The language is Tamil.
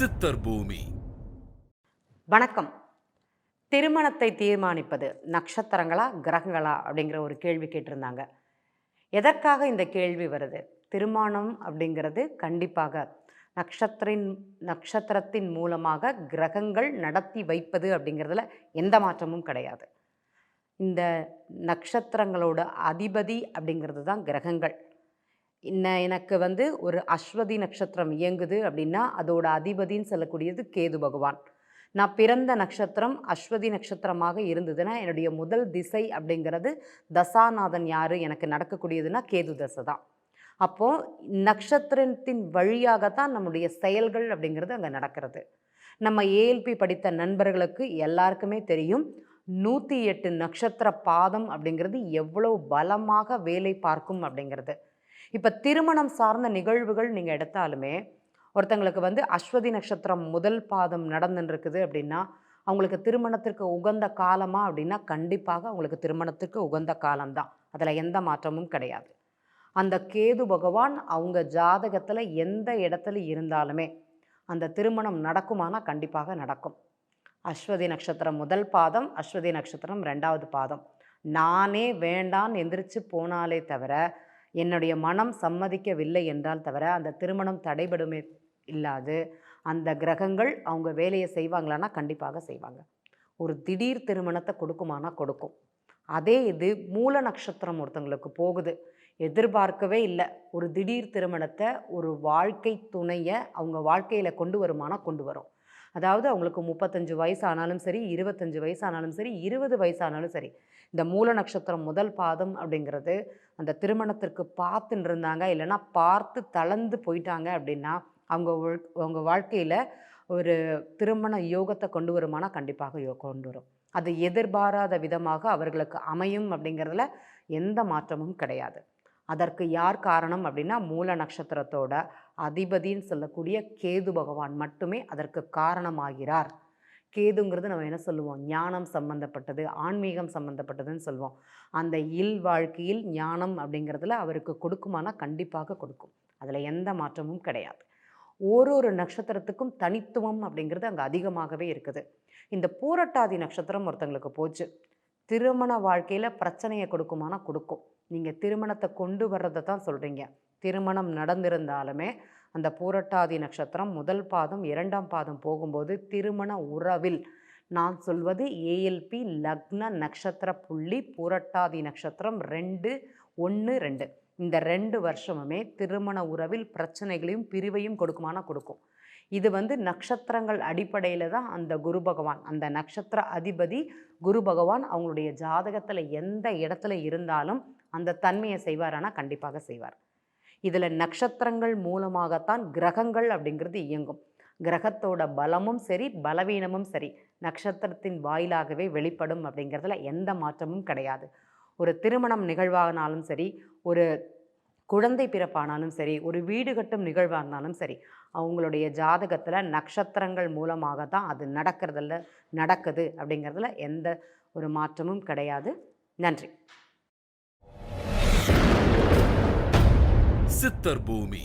சித்தர் பூமி. வணக்கம். திருமணத்தை தீர்மானிப்பது நட்சத்திரங்களா கிரகங்களா அப்படிங்கிற ஒரு கேள்வி கேட்டிருந்தாங்க. எதற்காக இந்த கேள்வி வருது? திருமணம் அப்படிங்கிறது கண்டிப்பாக நட்சத்திரத்தின் மூலமாக கிரகங்கள் நடத்தி வைப்பது அப்படிங்கிறதுல எந்த மாற்றமும் கிடையாது. இந்த நட்சத்திரங்களோட அதிபதி அப்படிங்கிறது தான் கிரகங்கள். எனக்கு ஒரு அஸ்வதி நட்சத்திரம் இயங்குது அப்படின்னா அதோட அதிபதின்னு சொல்லக்கூடியது கேது பகவான். நான் பிறந்த நட்சத்திரம் அஸ்வதி நட்சத்திரமாக இருந்ததுன்னா என்னுடைய முதல் திசை அப்படிங்கிறது தசாநாதன் யார் எனக்கு நடக்கக்கூடியதுன்னா கேது தசை தான். அப்போது நட்சத்திரத்தின் வழியாகத்தான் நம்முடைய செயல்கள் அப்படிங்கிறது அங்கே நடக்கிறது. நம்ம ஏஎல்பி படித்த நண்பர்களுக்கு எல்லாருக்குமே தெரியும் 108 நட்சத்திர பாதம் அப்படிங்கிறது எவ்வளோ பலமாக வேலை பார்க்கும் அப்படிங்கிறது. இப்போ திருமணம் சார்ந்த நிகழ்வுகள் நீங்கள் எடுத்தாலுமே ஒருத்தங்களுக்கு அஸ்வதி நட்சத்திரம் முதல் பாதம் நடந்துருக்குது அப்படின்னா அவங்களுக்கு திருமணத்திற்கு உகந்த காலமா அப்படின்னா கண்டிப்பாக அவங்களுக்கு திருமணத்திற்கு உகந்த காலம்தான். அதில் எந்த மாற்றமும் கிடையாது. அந்த கேது பகவான் அவங்க ஜாதகத்தில் எந்த இடத்துல இருந்தாலுமே அந்த திருமணம் நடக்குமானா கண்டிப்பாக நடக்கும். அஸ்வதி நட்சத்திரம் முதல் பாதம், அஸ்வதி நட்சத்திரம் 2வது பாதம். நானே வேண்டான்னு எந்திரிச்சு போனாலே தவிர என்னுடைய மனம் சம்மதிக்கவில்லை என்றால் தவிர அந்த திருமணம் தடைபடுமே இல்லாது அந்த கிரகங்கள் அவங்க வேலையை செய்வாங்களான்னா கண்டிப்பாக செய்வாங்க. ஒரு திடீர் திருமணத்தை கொடுக்குமானா கொடுக்கும். அதே இது மூல நட்சத்திரம் ஒருத்தங்களுக்கு போகுது, எதிர்பார்க்கவே இல்லை, ஒரு திடீர் திருமணத்தை ஒரு வாழ்க்கை துணையை அவங்க வாழ்க்கையில் கொண்டு வருமானா கொண்டு வரும். அதாவது அவங்களுக்கு 35 வயசு ஆனாலும் சரி, 25 வயசு ஆனாலும் சரி, 20 வயசு ஆனாலும் சரி, இந்த மூல நட்சத்திரம் முதல் பாதம் அப்படிங்கிறது அந்த திருமணத்திற்கு பார்த்துன்னு இருந்தாங்க இல்லைன்னா பார்த்து தளர்ந்து போயிட்டாங்க அப்படின்னா அவங்க வாழ்க்கையில் ஒரு திருமண யோகத்தை கொண்டு வருமானா கண்டிப்பாக கொண்டு வரும். அது எதிர்பாராத விதமாக அவர்களுக்கு அமையும் அப்படிங்கிறதுல எந்த மாற்றமும் கிடையாது. அதற்கு யார் காரணம் அப்படின்னா மூல நட்சத்திரத்தோட அதிபதின்னு சொல்லக்கூடிய கேது பகவான் மட்டுமே அதற்கு காரணமாகிறார். கேதுங்கிறது நம்ம என்ன சொல்லுவோம், ஞானம் சம்பந்தப்பட்டது, ஆன்மீகம் சம்பந்தப்பட்டதுன்னு சொல்லுவோம். அந்த வாழ்க்கையில் ஞானம் அப்படிங்கிறதுல அவருக்கு கொடுக்குமானா கண்டிப்பாக கொடுக்கும். அதில் எந்த மாற்றமும் கிடையாது. ஒரு நட்சத்திரத்துக்கும் தனித்துவம் அப்படிங்கிறது அங்கே அதிகமாகவே இருக்குது. இந்த பூரட்டாதி நட்சத்திரம் ஒருத்தங்களுக்கு போச்சு, திருமண வாழ்க்கையில் பிரச்சனையை கொடுக்குமானா கொடுக்கும். நீங்கள் திருமணத்தை கொண்டு வர்றதை தான் சொல்கிறீங்க. திருமணம் நடந்திருந்தாலுமே அந்த பூரட்டாதி நட்சத்திரம் முதல் பாதம் 2ஆம் பாதம் போகும்போது திருமண உறவில் நான் சொல்வது ஏஎல்பி லக்ன நட்சத்திர புள்ளி பூரட்டாதி நட்சத்திரம் 2, 1, 2 இந்த 2 வருஷமுமே திருமண உறவில் பிரச்சனைகளையும் பிரிவையும் கொடுக்குமானா கொடுக்கும். இது நட்சத்திரங்கள் அடிப்படையில் தான் அந்த குரு பகவான், அந்த நட்சத்திர அதிபதி குரு பகவான் அவங்களுடைய ஜாதகத்தில் எந்த இடத்துல இருந்தாலும் அந்த தன்மையை செய்வாரானா கண்டிப்பாக செய்வார். இதில் நட்சத்திரங்கள் மூலமாகத்தான் கிரகங்கள் அப்படிங்கிறது இயங்கும். கிரகத்தோட பலமும் சரி பலவீனமும் சரி நட்சத்திரத்தின் வாயிலாகவே வெளிப்படும் அப்படிங்கிறதுல எந்த மாற்றமும் கிடையாது. ஒரு திருமணம் நிகழ்வானாலும் சரி, ஒரு குழந்தை பிறப்பானாலும் சரி, ஒரு வீடு கட்டும் நிகழ்வானாலும் சரி, அவங்களுடைய ஜாதகத்தில் நட்சத்திரங்கள் மூலமாக தான் அது நடக்குது அப்படிங்கிறதுல எந்த ஒரு மாற்றமும் கிடையாது. நன்றி. சித்தர் பூமி.